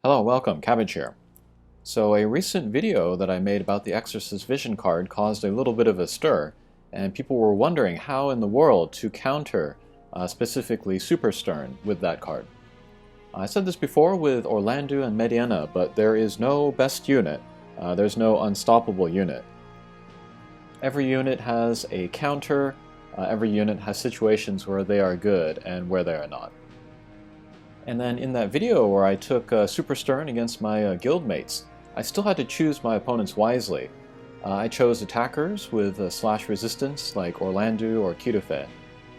Hello, welcome, Cabbage here. So a recent video that I made about the Exorcist Vision card caused a little bit of a stir, and people were wondering how in the world to counter specifically Super Sterne with that card. I said this before with Orlando and Mediana, but there is no best unit. There's no unstoppable unit. Every unit has a counter, every unit has situations where they are good and where they are not. And then in that video where I took Super Sterne against my guildmates, I still had to choose my opponents wisely. I chose attackers with slash resistance like Orlando or Kirufe.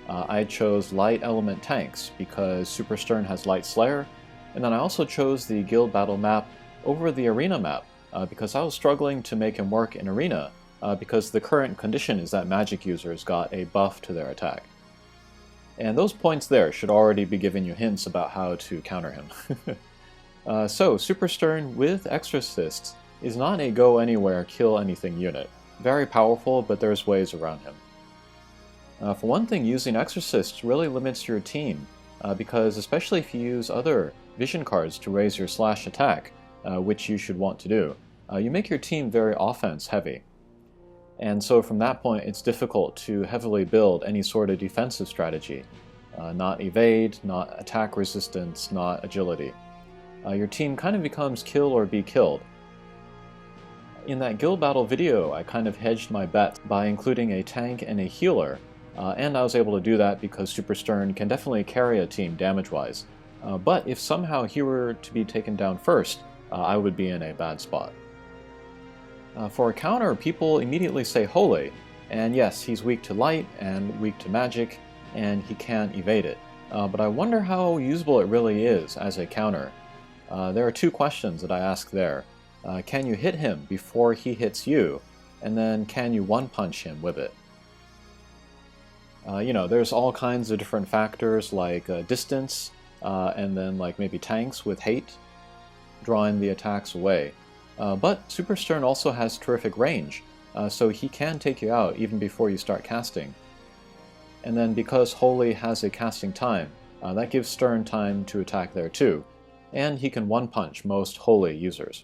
I chose light element tanks because Super Sterne has light slayer, and then I also chose the guild battle map over the arena map because I was struggling to make him work in arena because the current condition is that magic users got a buff to their attack. And those points there should already be giving you hints about how to counter him. So, Super Sterne with Exorcists is not a go-anywhere, kill-anything unit. Very powerful, but there's ways around him. For one thing, using Exorcists really limits your team, because especially if you use other vision cards to raise your slash attack, which you should want to do, you make your team very offense-heavy. And so from that point, it's difficult to heavily build any sort of defensive strategy. Not evade, not attack resistance, not agility. Your team kind of becomes kill or be killed. In that guild battle video, I kind of hedged my bet by including a tank and a healer, and I was able to do that because Super Sterne can definitely carry a team damage-wise. But if somehow he were to be taken down first, I would be in a bad spot. For a counter, people immediately say Holy, and yes, he's weak to light and weak to magic, and he can't evade it. But I wonder how usable it really is as a counter. There are two questions that I ask there. Can you hit him before he hits you? And then can you one-punch him with it? There's all kinds of different factors like distance, and then like maybe tanks with hate, drawing the attacks away. But Super Sterne also has terrific range, so he can take you out even before you start casting. And then because Holy has a casting time, that gives Sterne time to attack there too, and he can one-punch most Holy users.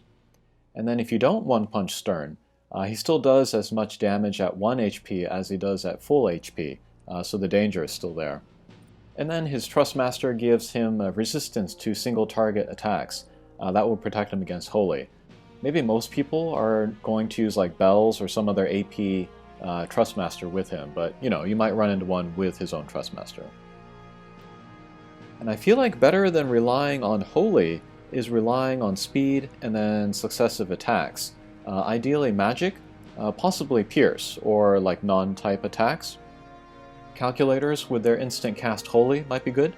And then if you don't one-punch Sterne, he still does as much damage at 1 HP as he does at full HP, so the danger is still there. And then his Trustmaster gives him resistance to single target attacks. That will protect him against Holy. Maybe most people are going to use like Bells or some other AP Trustmaster with him, but you might run into one with his own Trustmaster. And I feel like better than relying on Holy is relying on speed and then successive attacks. Ideally magic, possibly Pierce, or like non-type attacks. Calculators with their instant cast Holy might be good.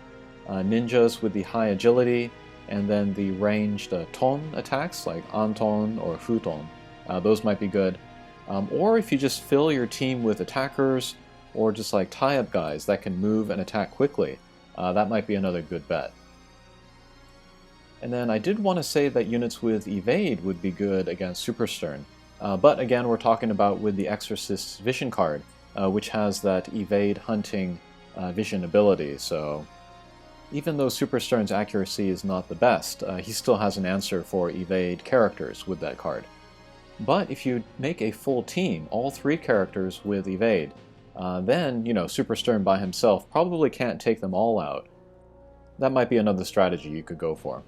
Ninjas with the high agility, and then the ranged ton attacks like Anton or Futon. Those might be good. Or if you just fill your team with attackers, or just like tie-up guys that can move and attack quickly, that might be another good bet. And then I did want to say that units with Evade would be good against Super Sterne, but again we're talking about with the Exorcist's Vision card, which has that Evade Hunting Vision ability, so even though Super Sterne's accuracy is not the best, he still has an answer for evade characters with that card. But if you make a full team, all three characters with evade, then, Super Sterne by himself probably can't take them all out. That might be another strategy you could go for.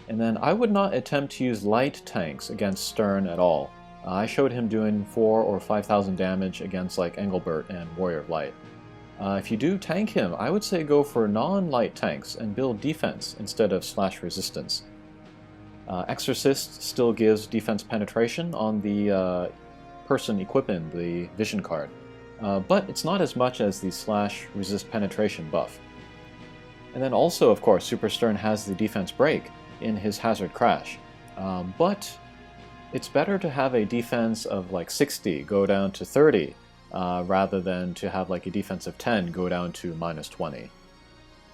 And then I would not attempt to use light tanks against Sterne at all. I showed him doing 4,000 or 5,000 damage against like Engelbert and Warrior of Light. If you do tank him, I would say go for non-light tanks and build defense instead of slash resistance. Exorcist still gives defense penetration on the person equipping the vision card, but it's not as much as the slash resist penetration buff. And then also, of course, Super Sterne has the defense break in his Hazard Crash, but it's better to have a defense of like 60 go down to 30, rather than to have like a defense of 10 go down to -20.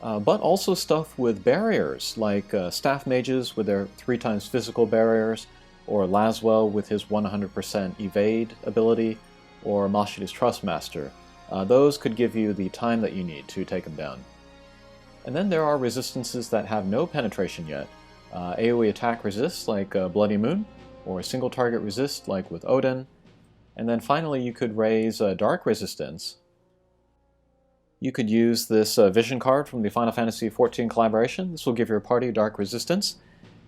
But also stuff with barriers, like Staff Mages with their 3x physical barriers, or Laswell with his 100% evade ability, or Mashi's Trustmaster. Those could give you the time that you need to take him down. And then there are resistances that have no penetration yet. AoE attack resist, like Bloody Moon, or single target resist, like with Odin. And then finally you could raise dark resistance. You could use this vision card from the Final Fantasy XIV collaboration. This will give your party dark resistance.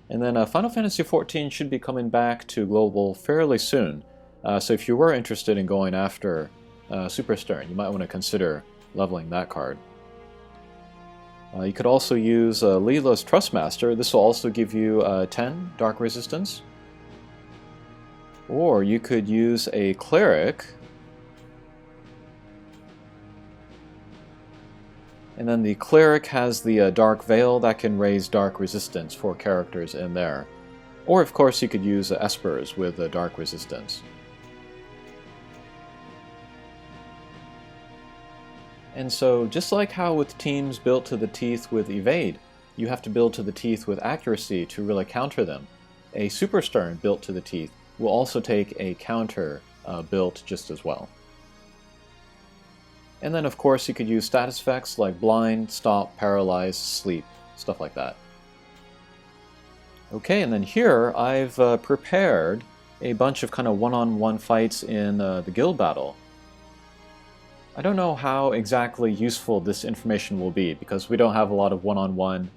And then Final Fantasy XIV should be coming back to global fairly soon. So if you were interested in going after Super Sterne, you might want to consider leveling that card. You could also use Leela's Trustmaster. This will also give you 10 dark resistance. Or you could use a Cleric. And then the Cleric has the Dark Veil that can raise dark resistance for characters in there. Or of course you could use Espers with dark resistance. And so just like how with teams built to the teeth with Evade, you have to build to the teeth with accuracy to really counter them. A Super Sterne built to the teeth will also take a counter built just as well. And then of course you could use status effects like Blind, Stop, Paralyze, Sleep, stuff like that. Okay, and then here I've prepared a bunch of kind of one-on-one fights in the guild battle. I don't know how exactly useful this information will be because we don't have a lot of one-on-one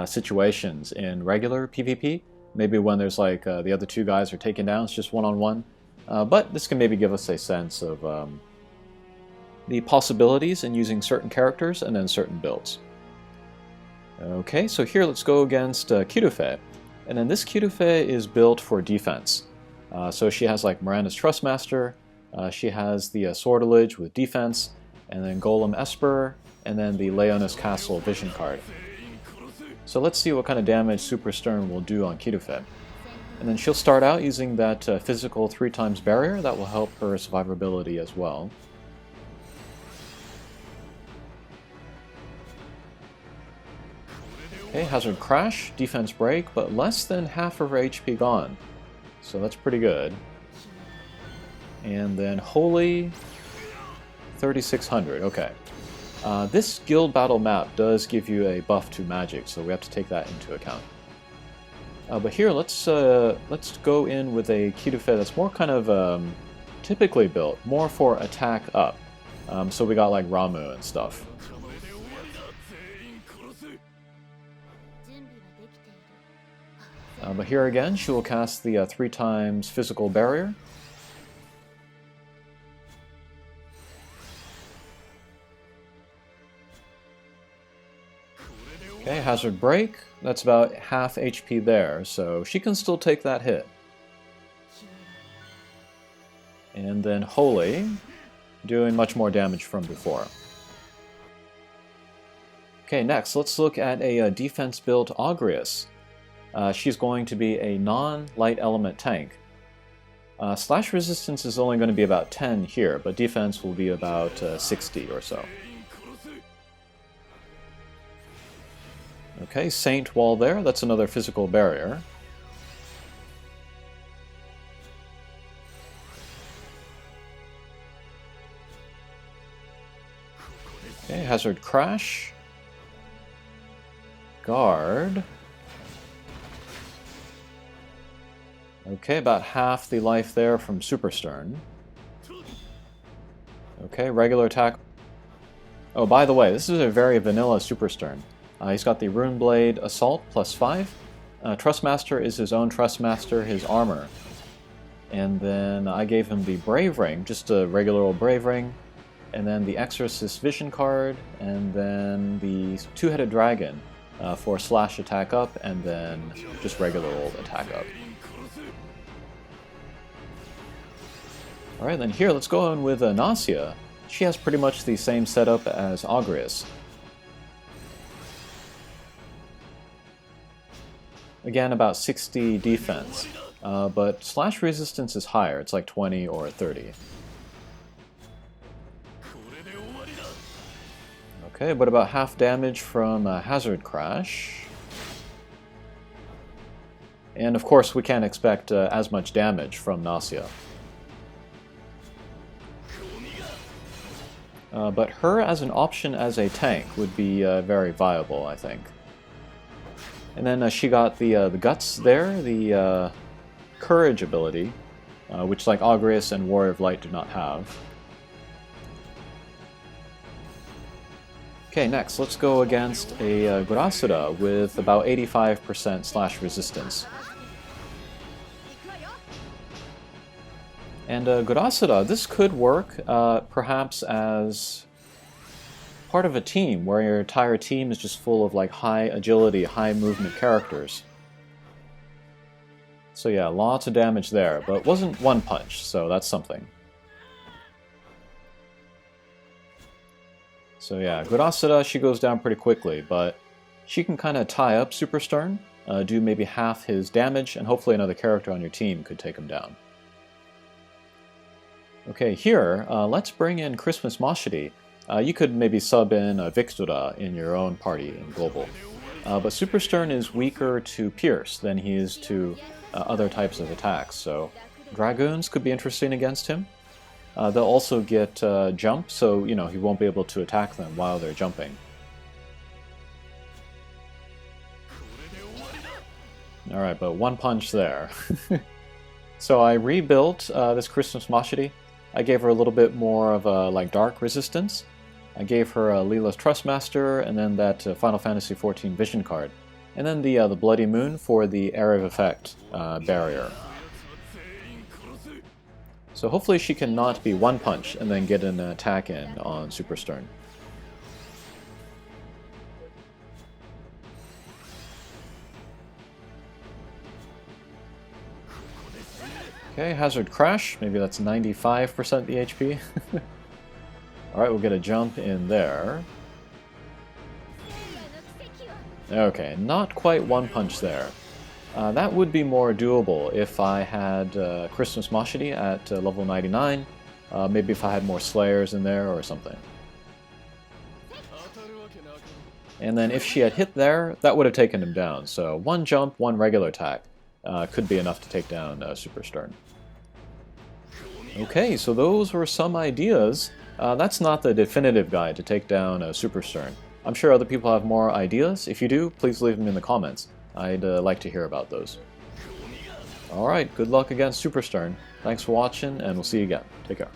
situations in regular PvP. Maybe when there's like the other two guys are taken down, it's just one-on-one. But this can maybe give us a sense of the possibilities in using certain characters and then certain builds. Okay, so here let's go against Kitufe. And then this Kitufe is built for defense. So she has like Miranda's Trustmaster, she has the Swordelage with defense, and then Golem Esper, and then the Leonis Castle Vision card. So let's see what kind of damage Super Sterne will do on Kitufe. And then she'll start out using that physical 3x barrier. That will help her survivability as well. Okay, Hazard Crash, defense break, but less than half of her HP gone. So that's pretty good. And then Holy, 3600, okay. This guild battle map does give you a buff to magic, so we have to take that into account. But here, let's go in with a Kitufe that's more kind of typically built, more for attack up. So we got like Ramu and stuff. But here again, she will cast the 3x physical barrier. Okay, Hazard Break, that's about half HP there, so she can still take that hit. And then Holy, doing much more damage from before. Okay, next, let's look at a defense-built Augureus. She's going to be a non-light element tank. Slash resistance is only going to be about 10 here, but defense will be about 60 or so. Okay, Saint Wall there, that's another physical barrier. Okay, Hazard Crash. Guard. Okay, about half the life there from Super Sterne. Okay, regular attack. Oh, by the way, this is a very vanilla Super Sterne. He's got the Rune Blade Assault +5. Trustmaster is his own Trustmaster, his armor. And then I gave him the Brave Ring, just a regular old Brave Ring. And then the Exorcist Vision card, and then the Two-Headed Dragon for slash attack up, and then just regular old attack up. Alright, then here, let's go on with Nausea. She has pretty much the same setup as Augureus. Again, about 60 defense, but slash resistance is higher, it's like 20 or 30. Okay, but about half damage from Hazard Crash. And of course we can't expect as much damage from Nausea. But her as an option as a tank would be very viable, I think. And then she got the guts there, the courage ability, which like Augureus and Warrior of Light do not have. Okay, next, let's go against a Gurasura with about 85% slash resistance. And Gurasura, this could work perhaps as part of a team where your entire team is just full of like high agility, high movement characters. So yeah, lots of damage there, but it wasn't one punch, so that's something. So yeah, Gurasura, she goes down pretty quickly, but she can kind of tie up Super Sterne, do maybe half his damage, and hopefully another character on your team could take him down. Okay, here, let's bring in Christmas Mashiri. You could maybe sub in Vixdura in your own party in Global. But Super Sterne is weaker to Pierce than he is to other types of attacks, so Dragoons could be interesting against him. They'll also get jump, so you know he won't be able to attack them while they're jumping. Alright, but one punch there. So I rebuilt this Christmas Mashiri. I gave her a little bit more of a like dark resistance. I gave her Leela's Trustmaster, and then that Final Fantasy XIV Vision card. And then the Bloody Moon for the Area of Effect barrier. So hopefully she can not be one punch and then get an attack in on Super Sterne. Okay, Hazard Crash, maybe that's 95% the HP. Alright, we'll get a jump in there. Okay, not quite one punch there. That would be more doable if I had Christmas Mashiri at level 99, maybe if I had more Slayers in there or something. And then if she had hit there, that would have taken him down, so one jump, one regular attack could be enough to take down Super Sterne. Okay, so those were some ideas. That's not the definitive guide to take down Super Sterne. I'm sure other people have more ideas. If you do, please leave them in the comments. I'd like to hear about those. Alright, good luck against Super Sterne. Thanks for watching, and we'll see you again. Take care.